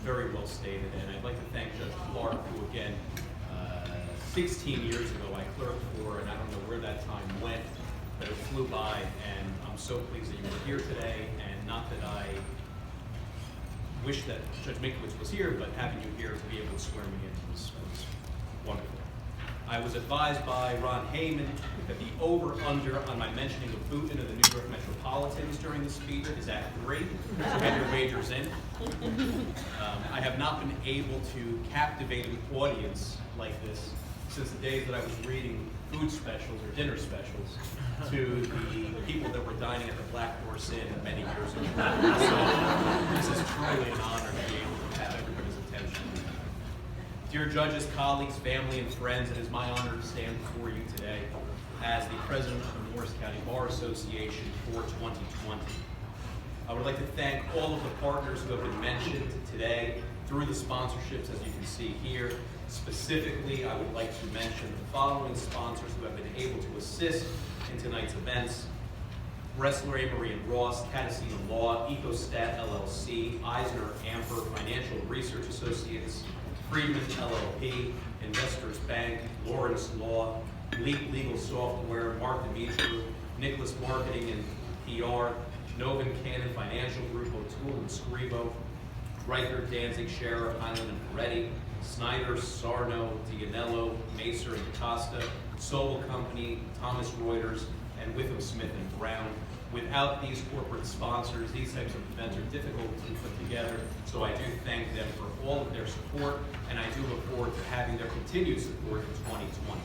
very well stated, and I'd like to thank Judge Clark, who again, 16 years ago I clerked for, and I don't know where that time went, but it flew by, and I'm so pleased that you were here today, and not that I wish that Judge Minkowitz was here, but having you here to be able to swear me in was wonderful. I was advised by Ron Heyman that the over-under on my mentioning of Boonton of the New York Metropolitans during the speech is at 3, so get your wagers in. I have not been able to captivate an audience like this since the days that I was reading food specials or dinner specials to the people that were dining at the Black Horse Inn many years ago. So this is truly an honor to be able to have everybody's attention. Dear judges, colleagues, family, and friends, it is my honor to stand before you today as the president of the Morris County Bar Association for 2020. I would like to thank all of the partners who have been mentioned today through the sponsorships, as you can see here. Specifically, I would like to mention the following sponsors who have been able to assist in tonight's events: Wrestler Amory and Ross, Catacina Law, Ecostat LLC, Eisner Amper Financial Research Associates, Friedman LLP, Investors Bank, Lawrence Law, Leap Legal Software, Mark Dimitri, Nicholas Marketing and PR, Novin Cannon Financial Group, O'Toole and Scrivo, Riker, Danzig, Scherer, Heinlein and Peretti, Snyder, Sarno, Dianello, Macer and Costa, Sobel Company, Thomas Reuters, and Witham Smith and Brown. Without these corporate sponsors, these types of events are difficult to put together, so I do thank them for all of their support, and I do look forward to having their continued support in 2020.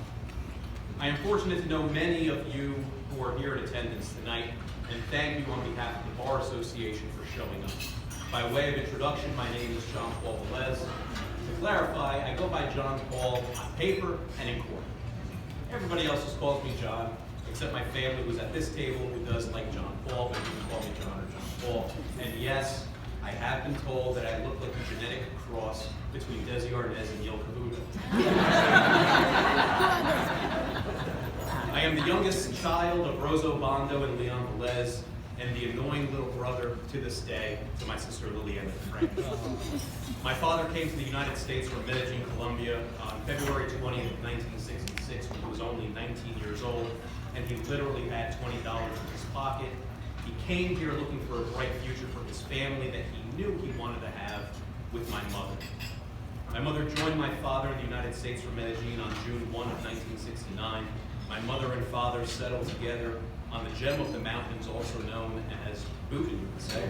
I am fortunate to know many of you who are here in attendance tonight, and thank you on behalf of the Bar Association for showing up. By way of introduction, my name is John Paul Velez. To clarify, I go by John Paul on paper and in court. Everybody else just calls me John, except my family who's at this table who does like John Paul, but you can call me John or John Paul. And yes, I have been told that I look like a genetic cross between Desi Arnaz and Yil Kabuta. I am the youngest child of Rosa Obando and Leon Velez, and the annoying little brother to this day to my sister Liliana Frank. My father came to the United States from Medellin, Colombia on February 20th of 1966 when he was only 19 years old, and he literally had $20 in his pocket. He came here looking for a bright future for his family that he knew he wanted to have with my mother. My mother joined my father in the United States from Medellin on June 1 of 1969. My mother and father settled together on the gem of the mountains, also known as Boonton, you would say.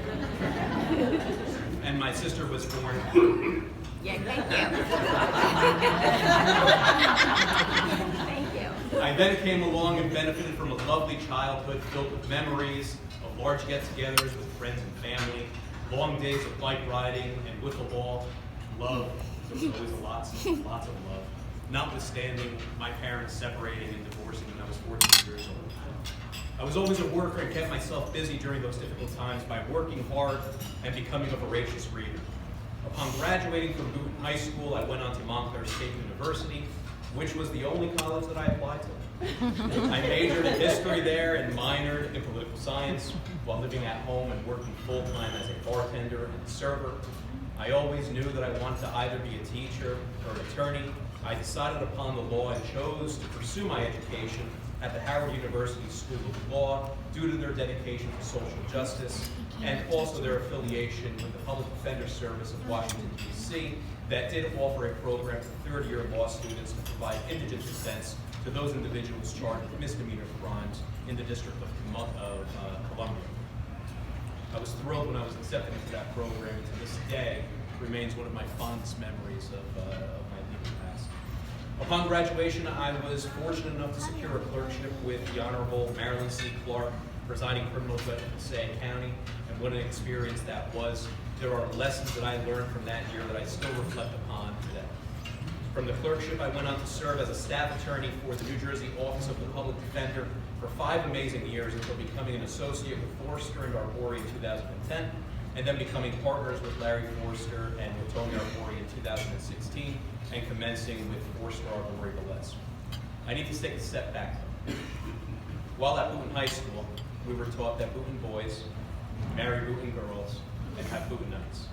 And my sister was born. Yeah, thank you. Thank you. I then came along and benefited from a lovely childhood filled with memories of large get-togethers with friends and family, long days of bike riding and wiffle ball, love. There was always lots of love. Notwithstanding my parents separating and divorcing when I was 14 years old. I was always a worker and kept myself busy during those difficult times by working hard and becoming a voracious reader. Upon graduating from Boonton High School, I went on to Montclair State University, which was the only college that I applied to. I majored in history there and minored in political science while living at home and working full-time as a bartender and a server. I always knew that I wanted to either be a teacher or an attorney. I decided upon the law and chose to pursue my education at the Howard University School of Law due to their dedication to social justice and also their affiliation with the Public Defender Service of Washington, D.C. that did offer a program for third-year law students to provide indigent defense to those individuals charged with misdemeanor crimes in the District of Columbia. I was thrilled when I was accepted into that program, and to this day remains one of my fondest memories of my legal past. Upon graduation, I was fortunate enough to secure a clerkship with the Honorable Marilyn C. Clark, presiding criminal judge of Passaic County, and what an experience that was. There are lessons that I learned from that year that I still reflect upon today. From the clerkship, I went on to serve as a staff attorney for the New Jersey Office of the Public Defender for 5 amazing years until becoming an associate with Forster and Arbori in 2010, and then becoming partners with Larry Forster and with Tony Arbori in 2016, and commencing with Forster, Arbori, Velez. I need to take a step back. While at Boonton High School, we were taught that Boonton boys marry Boonton girls and have Boonton nights.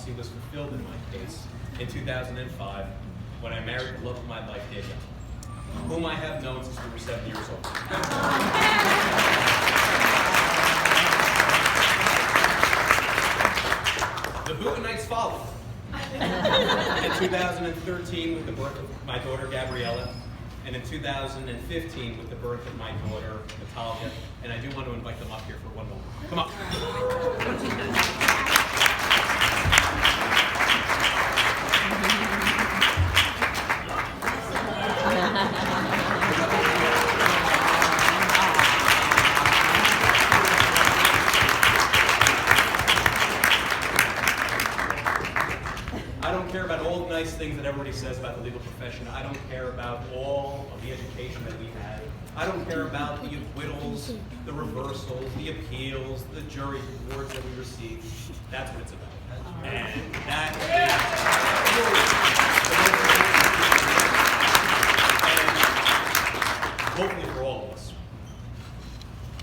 prophecy was fulfilled in my case in 2005 when I married the love of my life, Danielle, whom I have known since we were 7 years old. The Buddha nights followed. In 2013 with the birth of my daughter Gabriella, and in 2015 with the birth of my daughter Natalia, and I do want to invite them up here for one moment. Come on. I don't care about all the nice things that everybody says about the legal profession. I don't care about all of the education that we have. I don't care about the acquittals, the reversals, the appeals, the jury awards that we receive. That's what it's about. And that is hopefully for all of us.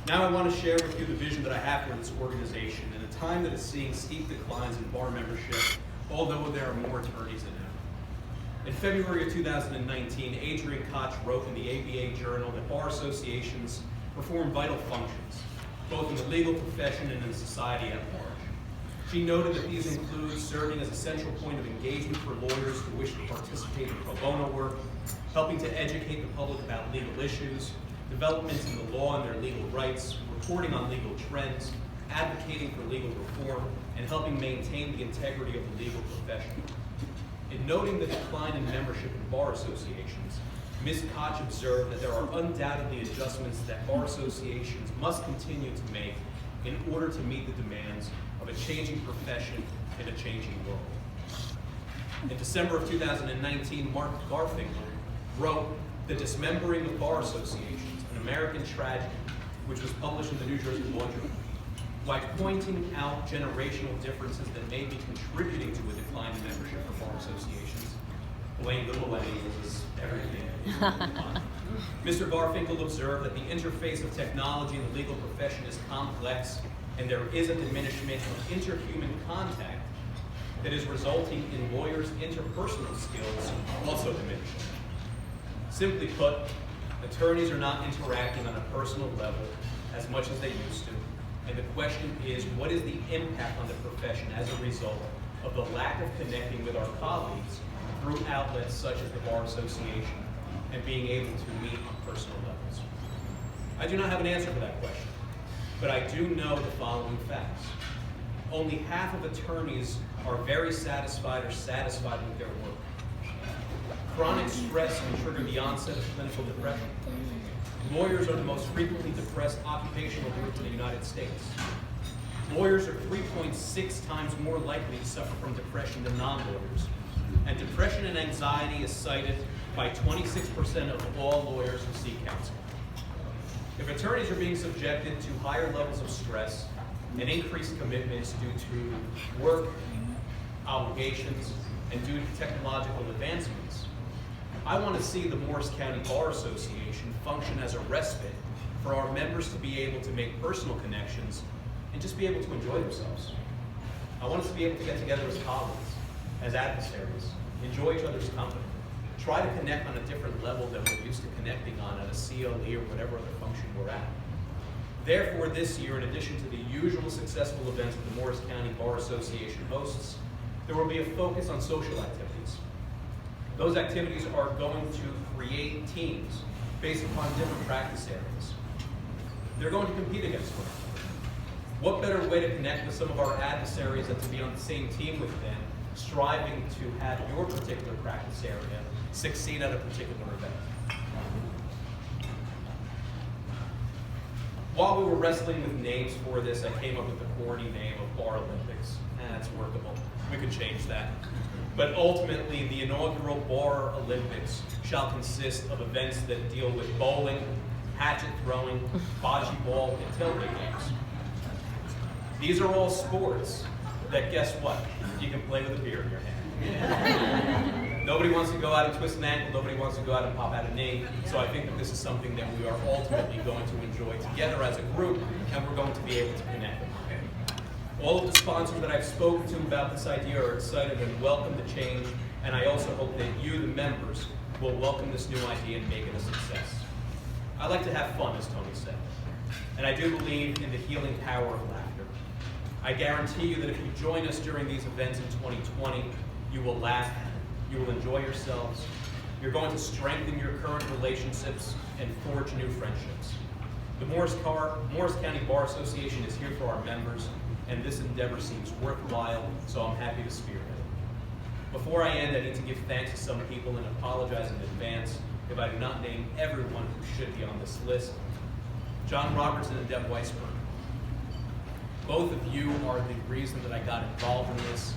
Now I want to share with you the vision that I have for this organization in a time that is seeing steep declines in bar membership, although there are more attorneys than ever. In February of 2019, Adrienne Koch wrote in the ABA Journal that bar associations perform vital functions, both in the legal profession and in society at large. She noted that these include serving as a central point of engagement for lawyers who wish to participate in pro bono work, helping to educate the public about legal issues, developments in the law and their legal rights, reporting on legal trends, advocating for legal reform, and helping maintain the integrity of the legal profession. In noting the decline in membership in bar associations, Ms. Koch observed that there are undoubtedly adjustments that bar associations must continue to make in order to meet the demands of a changing profession in a changing world. In December of 2019, Mark Garfinkel wrote The Dismembering of Bar Associations, an American Tragedy, which was published in the New Jersey Law Journal, by pointing out generational differences that may be contributing to a decline in membership for bar associations. Blame the millennials is everything. Mr. Garfinkel observed that the interface of technology and the legal profession is complex, and there is a diminishment of interhuman contact that is resulting in lawyers' interpersonal skills also diminishing. Simply put, attorneys are not interacting on a personal level as much as they used to. And the question is, what is the impact on the profession as a result of the lack of connecting with our colleagues through outlets such as the Bar Association and being able to meet on personal levels? I do not have an answer for that question, but I do know the following facts. Only half of attorneys are very satisfied or satisfied with their work. Chronic stress can trigger the onset of clinical depression. Lawyers are the most frequently depressed occupational group in the United States. Lawyers are 3.6 times more likely to suffer from depression than non-lawyers. And depression and anxiety is cited by 26% of all lawyers who seek counseling. If attorneys are being subjected to higher levels of stress and increased commitments due to work obligations and due to technological advancements, I want to see the Morris County Bar Association function as a respite for our members to be able to make personal connections and just be able to enjoy themselves. I want us to be able to get together as colleagues, as adversaries, enjoy each other's company, try to connect on a different level than we're used to connecting on at a CLE or whatever other function we're at. Therefore, this year, in addition to the usual successful events that the Morris County Bar Association hosts, there will be a focus on social activities. Those activities are going to create teams based upon different practice areas. They're going to compete against one another. What better way to connect with some of our adversaries than to be on the same team with them, striving to have your particular practice area succeed at a particular event? While we were wrestling with names for this, I came up with the corny name of Bar Olympics. That's workable. We could change that. But ultimately, the inaugural Bar Olympics shall consist of events that deal with bowling, hatchet throwing, bocce ball, and tailgate games. These are all sports that, guess what? You can play with a beer in your hand. Nobody wants to go out and twist an ankle. Nobody wants to go out and pop out a knee. So I think that this is something that we are ultimately going to enjoy together as a group, and we're going to be able to connect. All of the sponsors that I've spoken to about this idea are excited and welcome the change, and I also hope that you, the members, will welcome this new idea and make it a success. I like to have fun, as Tony said, and I do believe in the healing power of laughter. I guarantee you that if you join us during these events in 2020, you will laugh, you will enjoy yourselves, you're going to strengthen your current relationships and forge new friendships. The Morris County Bar Association is here for our members, and this endeavor seems worthwhile, so I'm happy to spearhead it. Before I end, I need to give thanks to some people and apologize in advance if I do not name everyone who should be on this list. John Robertson and Deb Weisberg. Both of you are the reason that I got involved in this.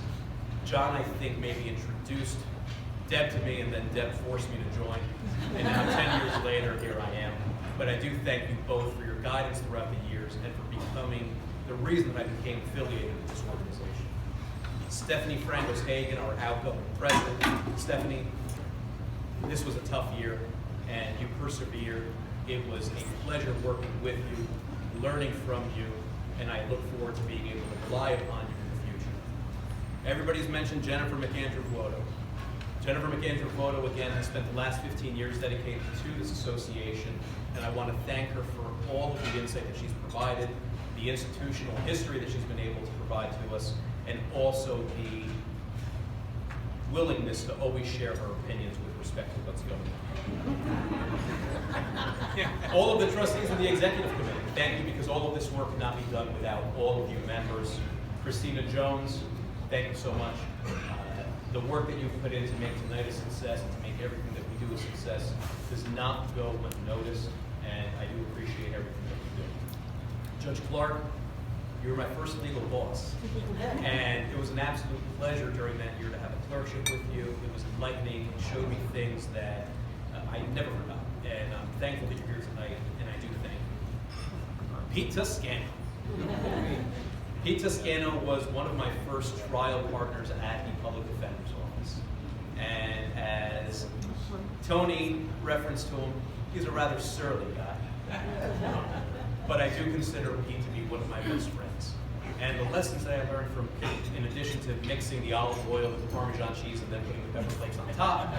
John, I think, maybe introduced Deb to me, and then Deb forced me to join. And now 10 years later, here I am. But I do thank you both for your guidance throughout the years and for becoming the reason that I became affiliated with this organization. Stephanie Frankos-Hagan, our outgoing president. Stephanie, this was a tough year, and you persevered. It was a pleasure working with you, learning from you, and I look forward to being able to rely upon you in the future. Everybody's mentioned Jennifer McAndrew-Voto. Jennifer McAndrew-Voto, again, has spent the last 15 years dedicated to this association, and I want to thank her for all of the insight that she's provided, the institutional history that she's been able to provide to us, and also the willingness to always share her opinions with respect to what's going on. All of the trustees of the executive committee, thank you, because all of this work could not be done without all of you members. Christina Jones, thank you so much. The work that you've put in to make tonight a success and to make everything that we do a success does not go unnoticed, and I do appreciate everything that you do. Judge Clark, you were my first legal boss, and it was an absolute pleasure during that year to have a clerkship with you. It was enlightening. It showed me things that I never forgot, and I'm thankful that you're here tonight, and I do thank you. Pete Toscano. Pete Toscano was one of my first trial partners at the Public Defender's Office, and as Tony referenced to him, he's a rather surly guy. But I do consider Pete to be one of my best friends. And the lessons that I learned from Pete, in addition to mixing the olive oil with the Parmesan cheese and then putting the pepper flakes on top,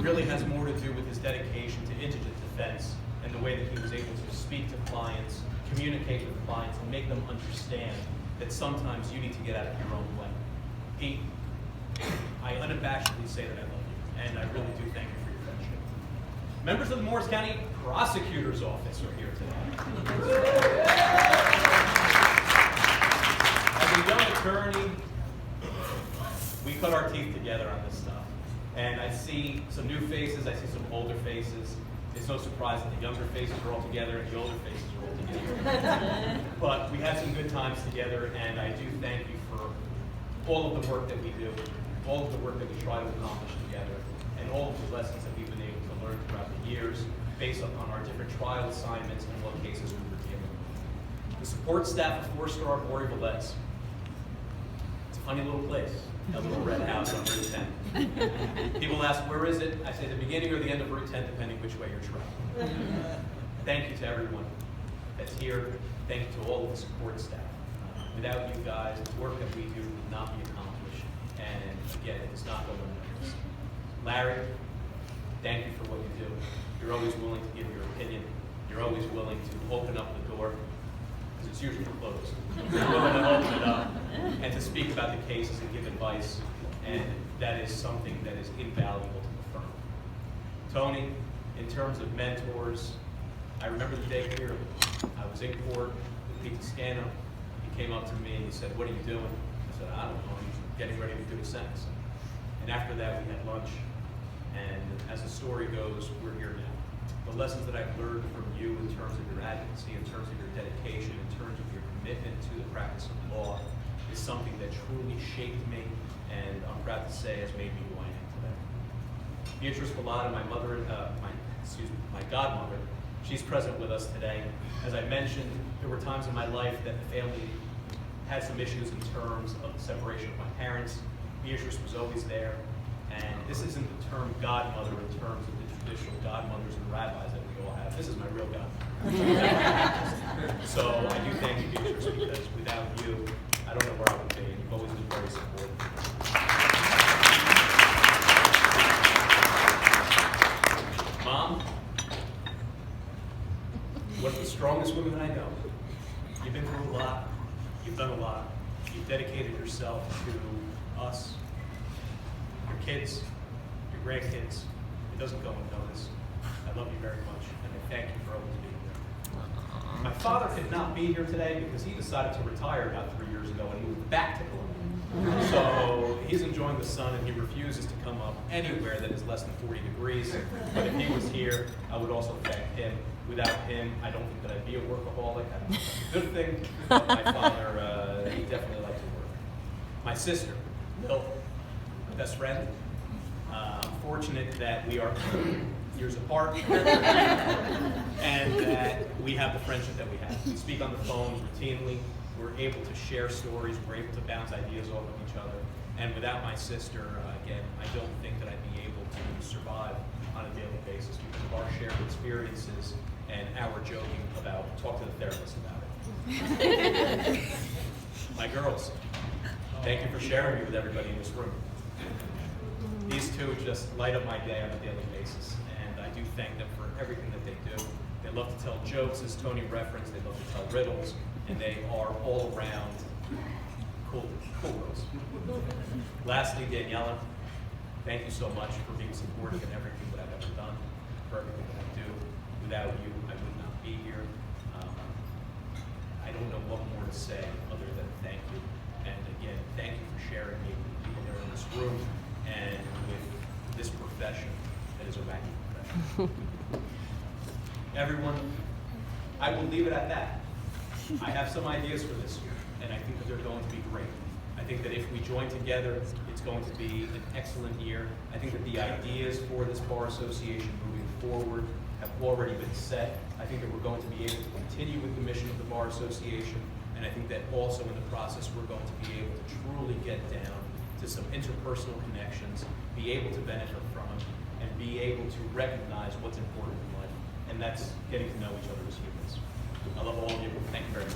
really has more to do with his dedication to indigent defense and the way that he was able to speak to clients, communicate with clients, and make them understand that sometimes you need to get out of your own way. Pete, I unabashedly say that I love you, and I really do thank you for your friendship. Members of the Morris County Prosecutor's Office are here today. As a young attorney, we cut our teeth together on this stuff. And I see some new faces, I see some older faces. It's no surprise that the younger faces are all together and the older faces are all together. But we had some good times together, and I do thank you for all of the work that we do, all of the work that we try to accomplish together, and all of the lessons that we've been able to learn throughout the years based upon our different trial assignments and what cases we were dealing with. The support staff of 4-star Paul Velez. It's a funny little place, a little red house on Route 10. People ask, where is it? I say the beginning or the end of Route 10, depending which way you're traveling. Thank you to everyone that's here. Thank you to all of the support staff. Without you guys, the work that we do would not be accomplished. And again, it does not go unnoticed. Larry, thank you for what you do. You're always willing to give your opinion. You're always willing to open up the door, because it's usually closed. You're willing to open it up and to speak about the cases and give advice, and that is something that is invaluable to the firm. Tony, in terms of mentors, I remember the day clearly. I was in court with Pete Toscano. He came up to me and he said, "What are you doing?" I said, "I don't know, I'm getting ready to do a sentence." And after that, we had lunch, and as the story goes, we're here now. The lessons that I've learned from you in terms of your advocacy, in terms of your dedication, in terms of your commitment to the practice of law is something that truly shaped me, and I'm proud to say has made me who I am today. Beatrice Vallada, my godmother, she's present with us today. As I mentioned, there were times in my life that the family had some issues in terms of the separation of my parents. Beatrice was always there, and this isn't the term godmother in terms of the traditional godmothers and rabbis that we all have. This is my real godmother. So I do thank you, Beatrice, because without you, one of the strongest women I know. You've been through a lot. You've done a lot. You've dedicated yourself to us, your kids, your grandkids. It doesn't go unnoticed. I love you very much, and I thank you for always being there. My father could not be here today because he decided to retire about 3 years ago and moved back to Columbia. So he's enjoying the sun, and he refuses to come up anywhere that is less than 40 degrees. But if he was here, I would also thank him. Without him, I don't think that I'd be a workaholic. I don't think that's a good thing. But my father, he definitely liked to work. My sister, Bill, my best friend. I'm fortunate that we are years apart and that we have the friendship that we have. We speak on the phone routinely. We're able to share stories. We're able to bounce ideas off of each other. And without my sister, again, I don't think that I'd be able to survive on a daily basis because of our shared experiences and our joking about, talk to the therapist about it. My girls, thank you for sharing me with everybody in this room. These two just light up my day on a daily basis, and I do thank them for everything that they do. They love to tell jokes, as Tony referenced. They love to tell riddles, and they are all around cool girls. Lastly, Daniela, thank you so much for being supportive in everything that I've ever done, for everything that I do. Without you, I would not be here. I don't know what more to say other than thank you. And again, thank you for sharing me with people that are in this room and with this profession that is a wacky profession. Everyone, I will leave it at that. I have some ideas for this year, and I think that they're going to be great. I think that if we join together, it's going to be an excellent year. I think that the ideas for this Bar Association moving forward have already been set. I think that we're going to be able to continue with the mission of the Bar Association, and I think that also in the process we're going to be able to truly get down to some interpersonal connections, be able to benefit from them, and be able to recognize what's important in life, and that's getting to know each other as humans. I love all of you. Thank you very much.